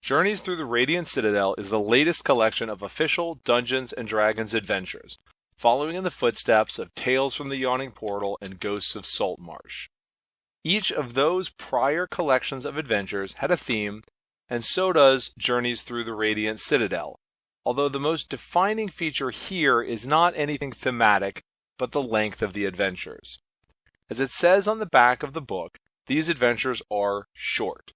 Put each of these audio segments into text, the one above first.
Journeys Through the Radiant Citadel is the latest collection of official Dungeons & Dragons adventures, following in the footsteps of Tales from the Yawning Portal and Ghosts of Saltmarsh. Each of those prior collections of adventures had a theme, and so does Journeys Through the Radiant Citadel, although the most defining feature here is not anything thematic, but the length of the adventures. As it says on the back of the book, these adventures are short.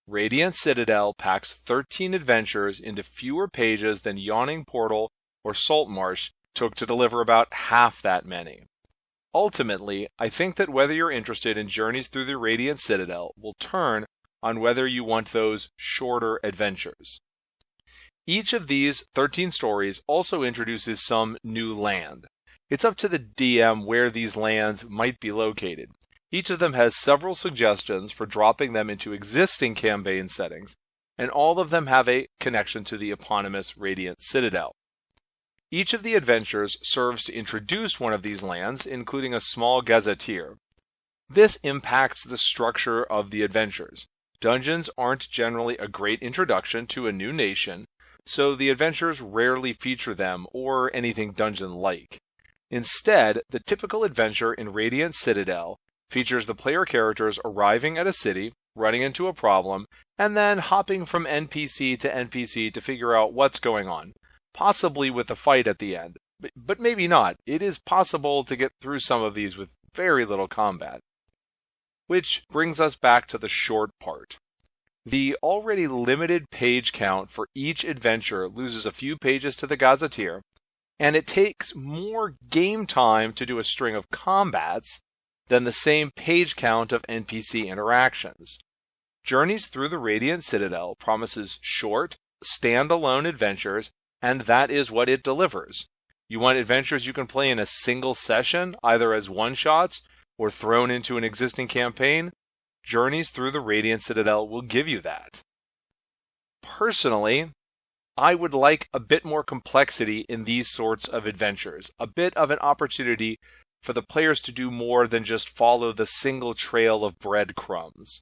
Radiant Citadel packs 13 adventures into fewer pages than Yawning Portal or Saltmarsh took to deliver about half that many. Ultimately, I think that whether you're interested in Journeys Through the Radiant Citadel will turn on whether you want those shorter adventures. Each of these 13 stories also introduces some new land. It's up to the DM where these lands might be located. Each of them has several suggestions for dropping them into existing campaign settings, and all of them have a connection to the eponymous Radiant Citadel. Each of the adventures serves to introduce one of these lands, including a small gazetteer. This impacts the structure of the adventures. Dungeons aren't generally a great introduction to a new nation, so the adventures rarely feature them or anything dungeon-like. Instead, the typical adventure in Radiant Citadel features the player characters arriving at a city, running into a problem, and then hopping from NPC to NPC to figure out what's going on, possibly with a fight at the end. But maybe not. It is possible to get through some of these with very little combat. Which brings us back to the short part. The already limited page count for each adventure loses a few pages to the gazetteer, and it takes more game time to do a string of combats than the same page count of NPC interactions. Journeys Through the Radiant Citadel promises short, standalone adventures, and that is what it delivers. You want adventures you can play in a single session, either as one-shots or thrown into an existing campaign? Journeys Through the Radiant Citadel will give you that. Personally, I would like a bit more complexity in these sorts of adventures, a bit of an opportunity for the players to do more than just follow the single trail of breadcrumbs.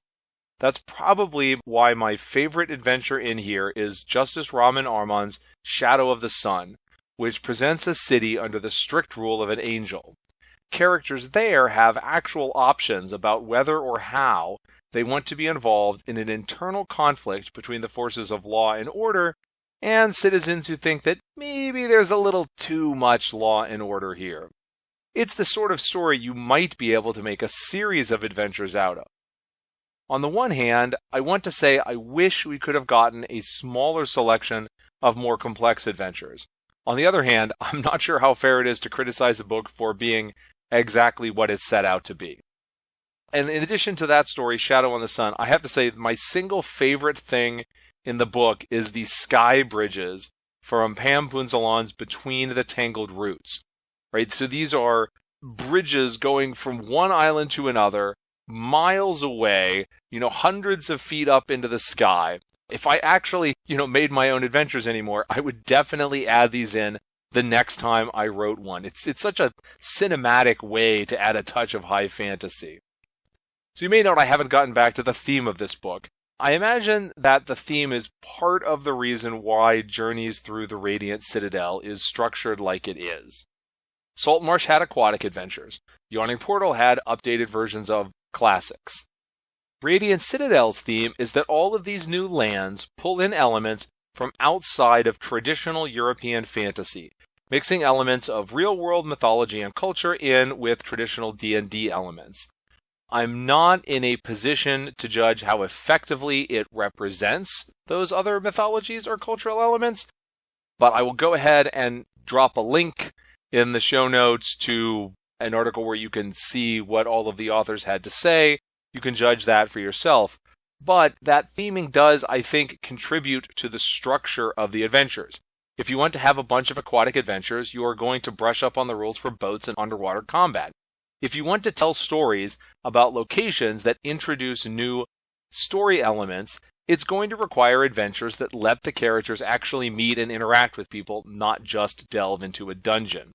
That's probably why my favorite adventure in here is Justice Rahman Arman's Shadow of the Sun, which presents a city under the strict rule of an angel. Characters there have actual options about whether or how they want to be involved in an internal conflict between the forces of law and order and citizens who think that maybe there's a little too much law and order here. It's the sort of story you might be able to make a series of adventures out of. On the one hand, I want to say I wish we could have gotten a smaller selection of more complex adventures. On the other hand, I'm not sure how fair it is to criticize a book for being exactly what it set out to be. And in addition to that story, Shadow on the Sun, I have to say my single favorite thing in the book is the sky bridges from Pam Punzalan's Between the Tangled Roots. Right? So these are bridges going from one island to another, miles away, hundreds of feet up into the sky. If I actually, made my own adventures anymore, I would definitely add these in the next time I wrote one. It's such a cinematic way to add a touch of high fantasy. So you may note I haven't gotten back to the theme of this book. I imagine that the theme is part of the reason why Journeys Through the Radiant Citadel is structured like it is. Saltmarsh had aquatic adventures. Yawning Portal had updated versions of classics. Radiant Citadel's theme is that all of these new lands pull in elements from outside of traditional European fantasy, mixing elements of real-world mythology and culture in with traditional D&D elements. I'm not in a position to judge how effectively it represents those other mythologies or cultural elements, but I will go ahead and drop a link in the show notes to an article where you can see what all of the authors had to say. You can judge that for yourself. But that theming does, I think, contribute to the structure of the adventures. If you want to have a bunch of aquatic adventures, you are going to brush up on the rules for boats and underwater combat. If you want to tell stories about locations that introduce new story elements, it's going to require adventures that let the characters actually meet and interact with people, not just delve into a dungeon.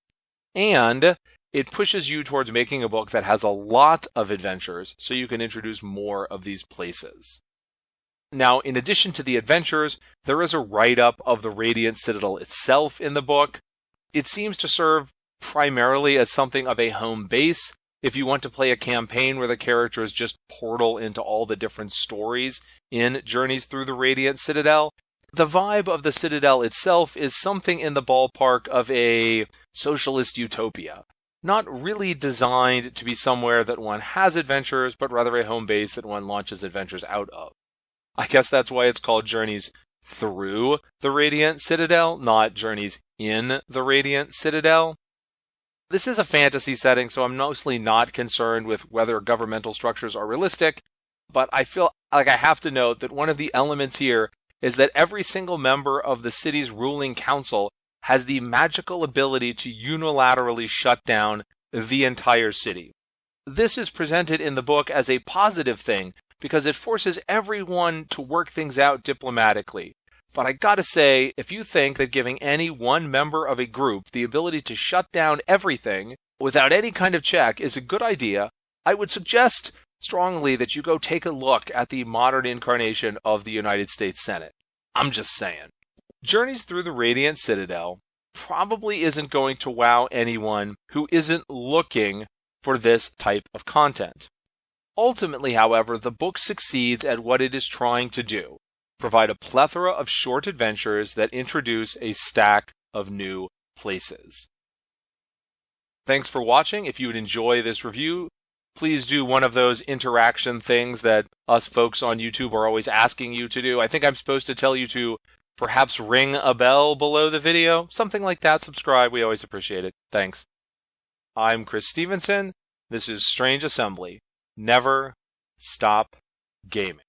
And it pushes you towards making a book that has a lot of adventures so you can introduce more of these places. Now, in addition to the adventures, there is a write-up of the Radiant Citadel itself in the book. It seems to serve primarily as something of a home base if you want to play a campaign where the characters just portal into all the different stories in Journeys Through the Radiant Citadel. The vibe of the Citadel itself is something in the ballpark of a socialist utopia. Not really designed to be somewhere that one has adventures, but rather a home base that one launches adventures out of. I guess that's why it's called Journeys Through the Radiant Citadel, not Journeys in the Radiant Citadel. This is a fantasy setting, so I'm mostly not concerned with whether governmental structures are realistic, but I feel like I have to note that one of the elements here is that every single member of the city's ruling council has the magical ability to unilaterally shut down the entire city. This is presented in the book as a positive thing because it forces everyone to work things out diplomatically. But I gotta say, if you think that giving any one member of a group the ability to shut down everything without any kind of check is a good idea, I would suggest strongly that you go take a look at the modern incarnation of the United States Senate. I'm just saying. Journeys Through the Radiant Citadel probably isn't going to wow anyone who isn't looking for this type of content. Ultimately, however, the book succeeds at what it is trying to do: provide a plethora of short adventures that introduce a stack of new places. Thanks for watching. If you would enjoy this review, please do one of those interaction things that us folks on YouTube are always asking you to do. I think I'm supposed to tell you to perhaps ring a bell below the video. Something like that. Subscribe. We always appreciate it. Thanks. I'm Chris Stevenson. This is Strange Assembly. Never stop gaming.